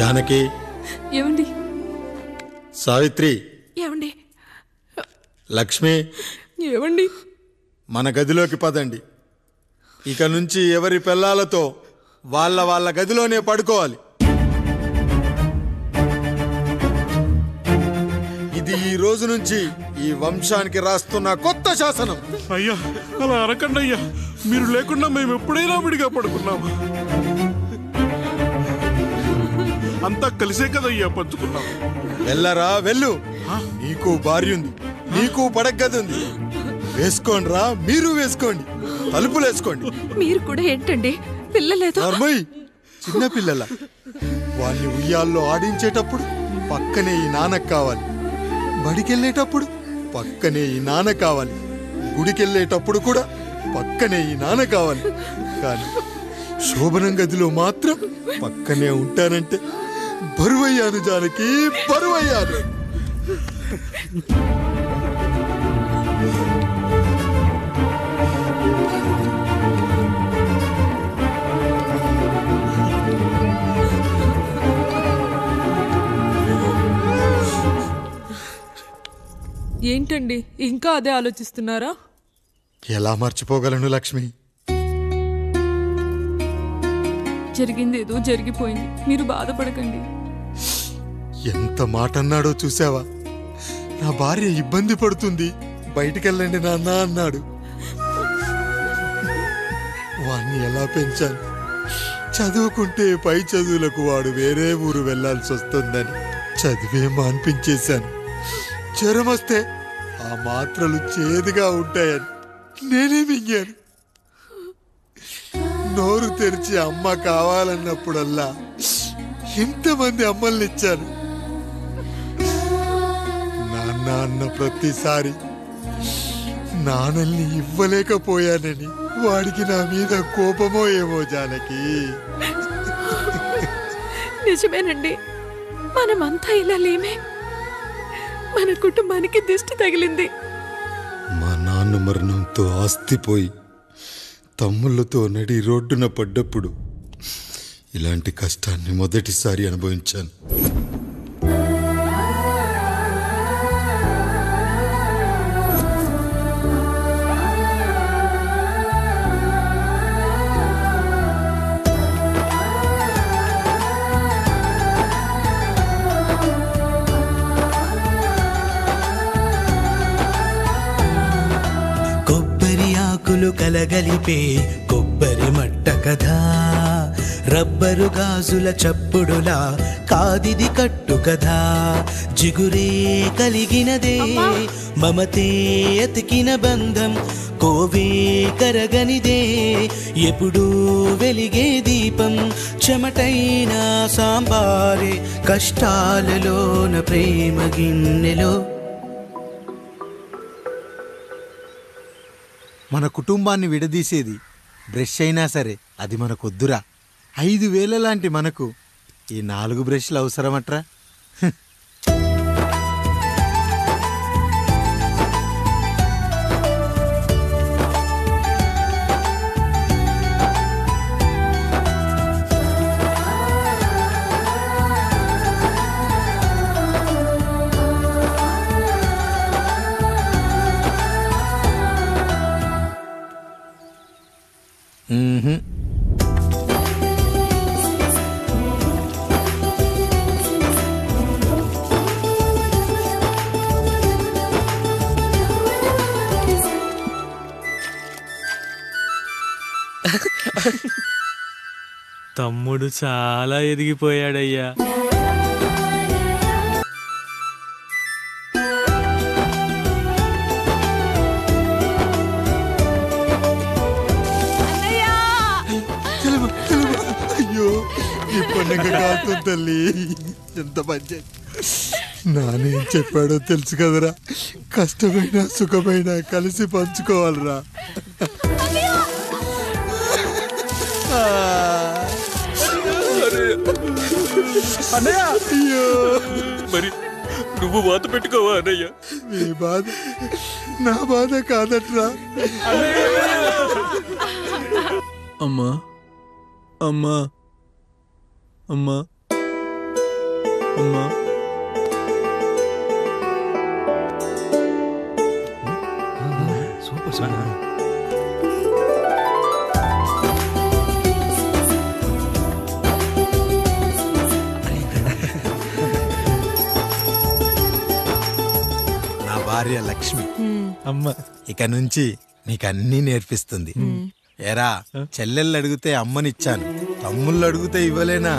జానకి, ఏమండి? సావిత్రి, ఏమండి? లక్ష్మి, ఏమండి? మన గదిలోకి పదండి. ఇక నుంచి ఎవరి పిల్లలతో వాళ్ళ గదిలోనే పడుకోవాలి. ఇది ఈ రోజు నుంచి ఈ వంశానికి రాస్తున్న కొత్త శాసనం. అయ్యా, అలా అరకండి అయ్యా. మీరు లేకుండా మేము ఎప్పుడైనా విడిగా పడుకున్నాము. అంతా కలిసే కదయ్యా పంచుకున్నాం. వెళ్ళరా, వెళ్ళు. నీకు భార్య ఉంది, నీకు పడగది ఉంది. వేసుకోండి రా, మీరు వేసుకోండి, తలుపులు వేసుకోండి. మీరు కూడా ఏంటండి, పిల్లలేదు? చిన్న పిల్లల వాళ్ళని ఉయ్యాల్లో ఆడించేటప్పుడు పక్కనే ఈ నాన్న కావాలి. బడికెళ్ళేటప్పుడు పక్కనే ఈ నాన్న కావాలి. గుడికెళ్ళేటప్పుడు కూడా పక్కనే ఈ నాన్న కావాలి. కానీ శోభనం గదిలో మాత్రం పక్కనే ఉంటానంటే బరువయ్యాను జానకి, బరువయ్యాను. ఏంటండి, ఇంకా అదే ఆలోచిస్తున్నారా? ఎలా మర్చిపోగలను లక్ష్మి? జరిగింది ఏదో జరిగిపోయింది, మీరు బాధపడకండి. ఎంత మాట అన్నాడో చూసావా? నా భార్య ఇబ్బంది పడుతుంది, బయటికెళ్ళండి నాన్న అన్నాడు. వాణ్ణి ఎలా పెంచాను? చదువుకుంటే పై చదువులకు వాడు వేరే ఊరు వెళ్లాల్సి వస్తుందని చదివే మాన్పించేశాను. జ్వరం వస్తే ఆ మాత్రలు చేదుగా ఉంటాయని నేనే మింగాను. నోరు తెరిచి అమ్మ కావాలన్నప్పుడల్లా ఎంతమంది అమ్మల్ని ఇచ్చాను. నాన్న అన్న ప్రతిసారి నాన్నల్ని ఇవ్వలేకపోయానని వాడికి నా మీద కోపమో ఏమో జానకి. నిజమేనండి, మనమంతా ఇలా లేమే. మన కుటుంబానికి దిష్టి తగిలింది. మా నాన్న మరణంతో ఆస్తిపోయి తమ్ముళ్ళతో నడి రోడ్డున పడ్డప్పుడు ఇలాంటి కష్టాన్ని మొదటిసారి అనుభవించాను. కలగలిపే కొబ్బరి మట్ట కథ, రబ్బరు గాజుల చప్పుడులా కాదిది కట్టు కథ. జిగురే కలిగినదే మమతే అతికిన బంధం, కోవే కరగనిదే ఎప్పుడూ వెలిగే దీపం. చెమటైన సాంబారే కష్టాలలోన ప్రేమ గిన్నెలో. మన కుటుంబాన్ని విడదీసేది బ్రష్ అయినా సరే అది మనకొద్దురా. 5,000 లాంటి మనకు ఈ 4 బ్రష్లు అవసరమట్రా? తమ్ముడు చాలా ఎదిగిపోయాడయ్యా. అయ్యో, ఈ పండుగ కాదు తల్లి. ఎంత మంచి నానేం చెప్పాడో తెలుసు కదరా. కష్టమైనా సుఖమైనా కలిసి పంచుకోవాలరా. అన్నయ్య, అయ్యో, మరి నువ్వు బాధ పెట్టుకోవా అన్నయ్య? నీ బాధ నా బాధ కాదట్రా. అమ్మా అమ్మా అమ్మా అమ్మా నా భార్య లక్ష్మి అమ్మ ఇక నుంచి నీకన్నీ నేర్పిస్తుంది. ఏరా, చెల్లెళ్ళు అడిగితే అమ్మనిచ్చాను, తమ్ముళ్ళు అడిగితే ఇవ్వలేనా?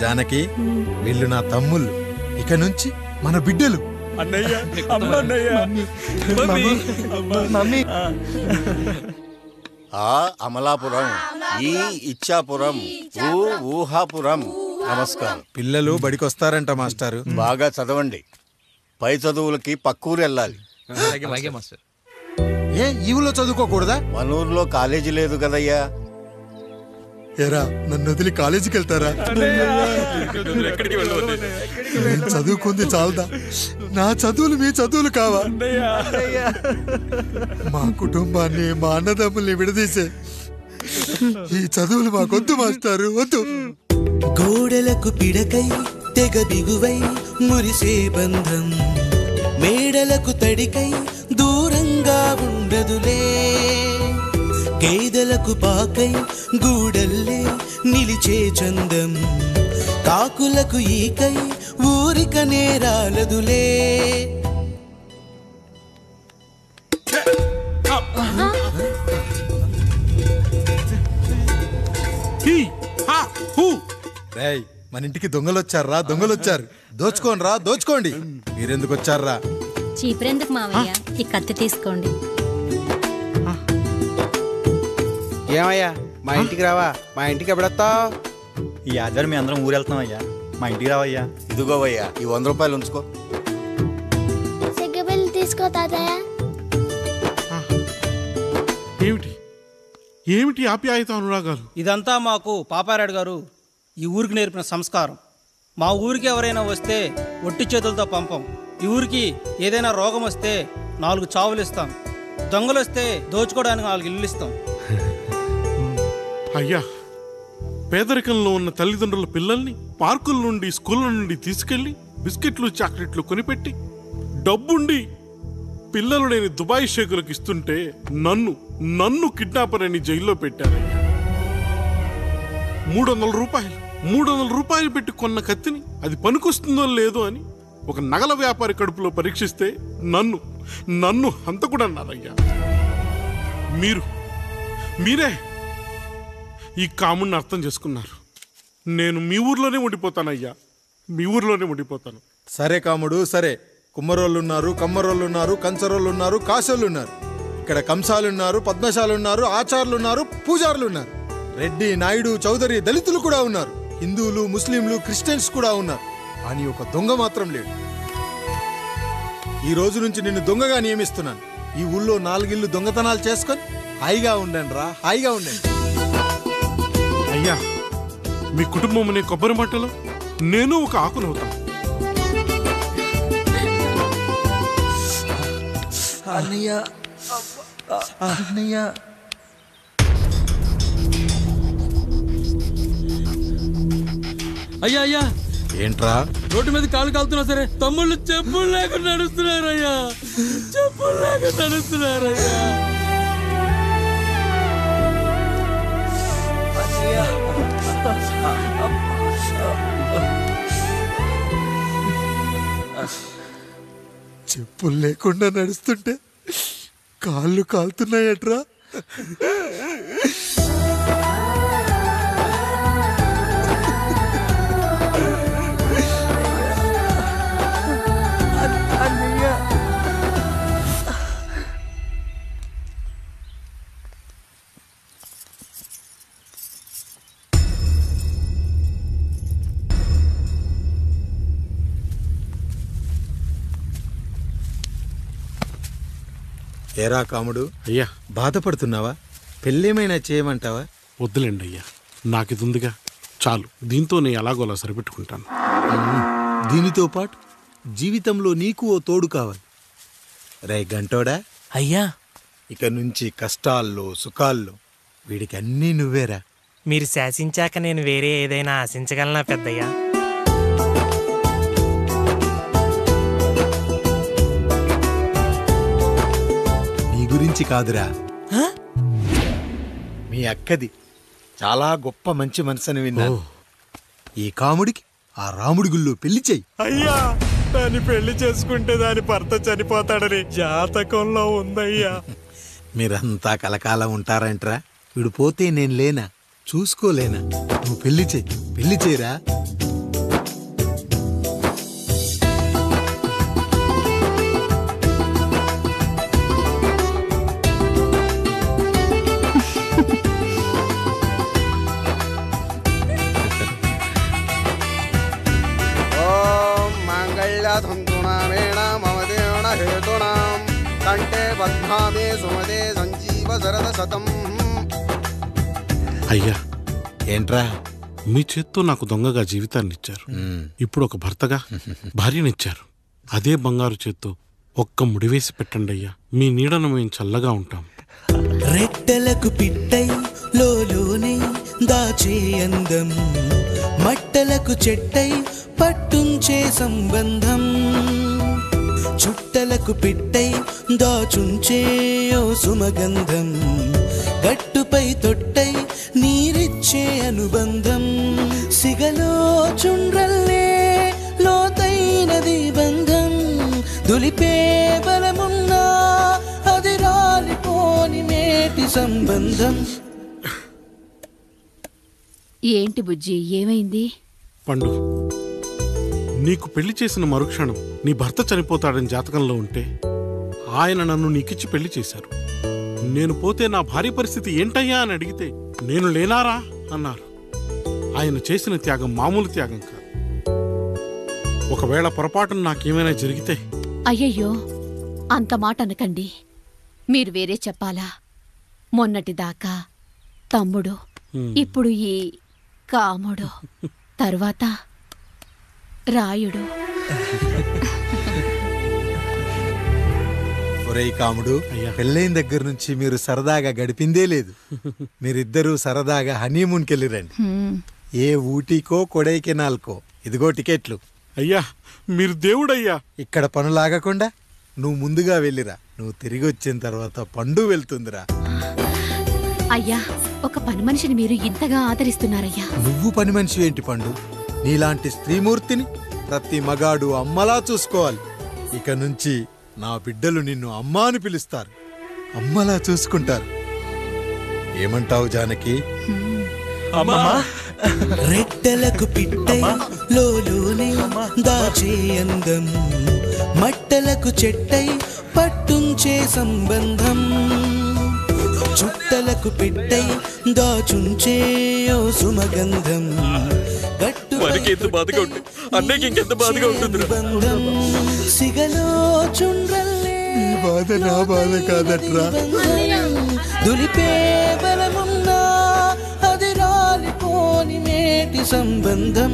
జానకి, వీళ్ళు నా తమ్ముళ్ళు, ఇక నుంచి మన బిడ్డలు. ఆ అమలాపురం, ఈ ఇచ్చాపురం, ఊహాపురం. నమస్కారం. పిల్లలు బడికొస్తారంట మాస్టారు. బాగా చదవండి. పై చదువులకి పక్కూరు వెళ్ళాలి. ఏ ఈ ఊళ్ళో చదువుకోకూడదా? మన ఊర్లో కాలేజీ లేదు కదయ్యా. ఏరా, నన్ను వదిలి కాలేజీకి వెళ్తారా? నేను చదువుకుంది చాలదా? నా చదువులు మీ చదువులు కావా? మా కుటుంబాన్ని, మా అన్నదమ్ముల్ని విడదీసే ఈ చదువులు మాకొద్దు మాస్టారు, వద్దు. గోడలకు పిడకై తెగ బిగువై మురిసే బంధం, మేడలకు తడికై దూరంగా ఉండదులే. గేదెలకు పాకై గూడల్లే నిలిచే చందం, కాకులకు ఈకై ఊరిక నేరాలదులే. రేయ్, మన ఇంటికి దొంగలొచ్చారా? దొంగలొచ్చారు. దోచుకోండి రా, దోచుకోండి. మీరెందుకు వచ్చారా? చీపురెందుకు మావయ్య, ఈ కత్తి తీసుకోండి. ఏమయ్యా, మా ఇంటికి రావా? మా ఇంటికి ఎప్పుడొస్తావు? ఈ ఆధారం మీ అందరం ఊరెళ్తాం అయ్యా, మా ఇంటికి రావయ్యా. ఇదిగోవయ్యా, ఈ 100 రూపాయలు ఉంచుకో. సిగ్గబిల్లి తీసుకో తాతయ్య. ఏమిటి ఏమిటి ఆప్యాయత అనురాగాలు? ఇదంతా మాకు పాపారాయుడు గారు ఈ ఊరికి నేర్పిన సంస్కారం. మా ఊరికి ఎవరైనా వస్తే ఒట్టి చేతులతో పంపం. ఈ ఊరికి ఏదైనా రోగం వస్తే 4 చావులు ఇస్తాం. దొంగలు వస్తే దోచుకోవడానికి 4 ఇల్లు ఇస్తాం. అయ్యా, పేదరికంలో ఉన్న తల్లిదండ్రుల పిల్లల్ని పార్కుల నుండి, స్కూళ్ళ నుండి తీసుకెళ్లి బిస్కెట్లు, చాక్లెట్లు కొనిపెట్టి డబ్బుండి పిల్లలు లేని దుబాయ్ షేకులకు ఇస్తుంటే నన్ను కిడ్నాపర్ అని జైల్లో పెట్టారయ్యా. 300 రూపాయలు పెట్టి కొన్న కత్తిని అది పనికొస్తుందో లేదో అని ఒక నగల వ్యాపారి కడుపులో పరీక్షిస్తే నన్ను హంతకుడు అన్నారయ్యా. మీరే ఈ కాముడిని అర్థం చేసుకున్నారు. నేను మీ ఊర్లోనే ఉండిపోతానయ్యా, మీ ఊర్లోనే ఉండిపోతాను. సరే కాముడు, సరే. కుమ్మరోళ్ళున్నారు, కమ్మరోళ్ళున్నారు, కంచరోళ్ళున్నారు, కాసోళ్ళున్నారు. ఇక్కడ కంసాలున్నారు, పద్మశాలున్నారు, ఆచార్యులున్నారు, పూజారులున్నారు. రెడ్డి, నాయుడు, చౌదరి, దళితులు కూడా ఉన్నారు. హిందువులు, ముస్లింలు, క్రిస్టియన్స్ కూడా ఉన్నారు. కానీ ఒక దొంగ మాత్రం లేడు. ఈ రోజు నుంచి నిన్ను దొంగగా నియమిస్తున్నాను. ఈ ఊళ్ళో 4 ఇళ్ళు దొంగతనాలు చేసుకొని హాయిగా ఉండండి రా, హాయిగా ఉండండి. అయ్యా, మీ కుటుంబం అనే కొబ్బరి మట్టలో నేను ఒక ఆకునవుతాను. అన్నయ్య, అన్నయ్య. అయ్యా అయ్యా, ఏంట్రా? రోడ్డు మీద కాలు కాలుతున్నా సరే తమ్ముళ్ళు చెప్పులు లేకుండా నడుస్తున్నారయ్యా, చెప్పులు లేకుండా నడుస్తున్నారయ్యా. చెప్పులు లేకుండా నడుస్తుంటే కాళ్ళు కాలుతున్నాయట్రా. ఏరా కాముడు, అయ్యా, బాధపడుతున్నావా? పెళ్ళేమైనా చేయమంటావా? వద్దులేండి అయ్యా, నాకు ఇది ఉందిగా చాలు. దీంతో నేను ఎలాగోలా సరిపెట్టుకుంటాను. దీనితో పాటు జీవితంలో నీకు ఓ తోడు కావాలి. రే గంటోడా, అయ్యా, ఇక నుంచి కష్టాల్లో, సుఖాల్లో వీడికి అన్నీ నువ్వేరా. మీరు శాసించాక నేను వేరే ఏదైనా ఆశించగలనా పెద్దయ్యా? గురించి కాదురా, మీ అక్కది. చాలా గొప్ప మంచి మనసుని విన్నాను. ఈ కాముడికి ఆ రాముడి గుళ్ళో పెళ్లి చెయ్యి. అయ్యా, దాన్ని పెళ్లి చేసుకుంటే దాని భర్త చనిపోతాడని జాతకంలో ఉందయ్యా. మీరంతా కలకాలం ఉంటారంట్రా. వీడు పోతే నేను లేనా, చూసుకోలేనా? నువ్వు పెళ్లి చెయ్యి, పెళ్లి చేయరా. అయ్యా, ఏంట్రా? మీ చేత్తో నాకు దొంగగా జీవితాన్ని ఇచ్చారు. ఇప్పుడు ఒక భర్తగా భార్యనిచ్చారు. అదే బంగారు చేత్తో ఒక్క ముడివేసి పెట్టండి అయ్యా. మీ నీడను మేము చల్లగా ఉంటాం. రెట్టలకు పిట్టై లోలోనే దాచే అందం, మట్టలకు చెట్టై పట్టుంచే సంబంధం, చుట్టలకు పిట్టై దాచుంచే ఓ సుమగంధం, గట్టుపై తొట్టై నీరిచ్చే అనుబంధం, సిగలో చుండ్రల్లే లోతైనది బంధం, దులిపే బలమున్నా అది రాలిపోని మేటి సంబంధం. ఏంటి బుజ్జి, ఏమైంది? పండు, నీకు పెళ్లి చేసిన మరుక్షణం నీ భర్త చనిపోతాడని జాతకంలో ఉంటే ఆయన నన్ను నీకిచ్చి పెళ్లి చేశారు. నేను పోతే నా భార్య పరిస్థితి ఏంటయ్యా అని అడిగితే నేను లేనారా అన్నారు. ఆయన చేసిన త్యాగం మామూలు త్యాగం కాదు. ఒకవేళ పొరపాటున నాకేమైనా జరిగితే? అయ్యయ్యో, అంత మాట అనకండి. మీరు వేరే చెప్పాలా? మొన్నటిదాకా తమ్ముడు, ఇప్పుడు ఈ కాముడు, తరువాత రాయుడు. ఒరేయ్ కాముడు, పెళ్ళైన దగ్గర నుంచి మీరు సరదాగా గడిపిందే లేదు. మీరిద్దరూ సరదాగా హనీమూన్కి వెళ్ళిరండి. ఏ ఊటీకో కొడైకెనాల్కో. ఇదిగో టికెట్లు. అయ్యా, మీరు దేవుడయ్యా. ఇక్కడ పనులాగకుండా నువ్వు ముందుగా వెళ్ళిరా. నువ్వు తిరిగి వచ్చిన తర్వాత పండు వెళ్తుందిరా. అయ్యా, ఒక పని మనిషిని మీరు ఇంతగా ఆదరిస్తున్నారయ్యా. నువ్వు పని మనిషి ఏంటి పండు? నీలాంటి స్త్రీమూర్తిని ప్రతి మగాడు అమ్మలా చూసుకోవాలి. ఇక నుంచి నా బిడ్డలు నిన్ను అమ్మా అని పిలుస్తారు, అమ్మలా చూసుకుంటారు. ఏమంటావు జానకి? రెట్టలకు పిట్టై లోలోనే దాచే అందం, మట్టలకు చెట్టై పట్టుంచే సంబంధం, చుట్టలకు పిట్టై దాచుంచే ఓ సుమగంధం, ఎంత బాధగా ఉంటుంది అన్నకి ఇంకెంత బాధగా ఉంటుంది. సిగలో చుండ్రల్లే ఈ బాధ నా బాధ కాదట్రా. దులిపే బలమున్నా అది రాలిపోని మేటి సంబంధం.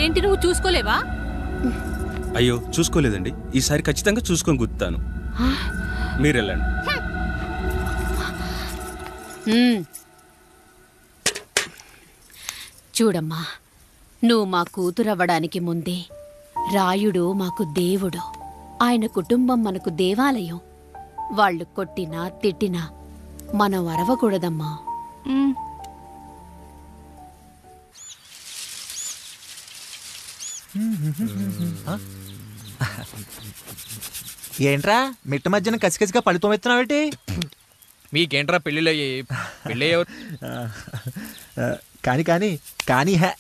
ఏంటి, నువ్వు చూసుకోలేవా? అయ్యో, చూసుకోలేదండి. ఈసారి ఖచ్చితంగా చూసుకొని గుర్తాను. మీరు వెళ్ళండి. చూడమ్మా, నువ్వు మా కూతురవ్వడానికి ముందే రాయుడు మాకు దేవుడు. ఆయన కుటుంబం మనకు దేవాలయం. వాళ్ళు కొట్టినా తిట్టినా మనం అరవకూడదమ్మా. ఏంట్రా మిట్ట మధ్యన కసికసిగా పడితో ఎత్తున్నావేటి? మీకేంట్రా పెళ్ళిళ్ళు అయ్యాయి? పెళ్ళి ఎవరు? కానీ కానీ కానీ హే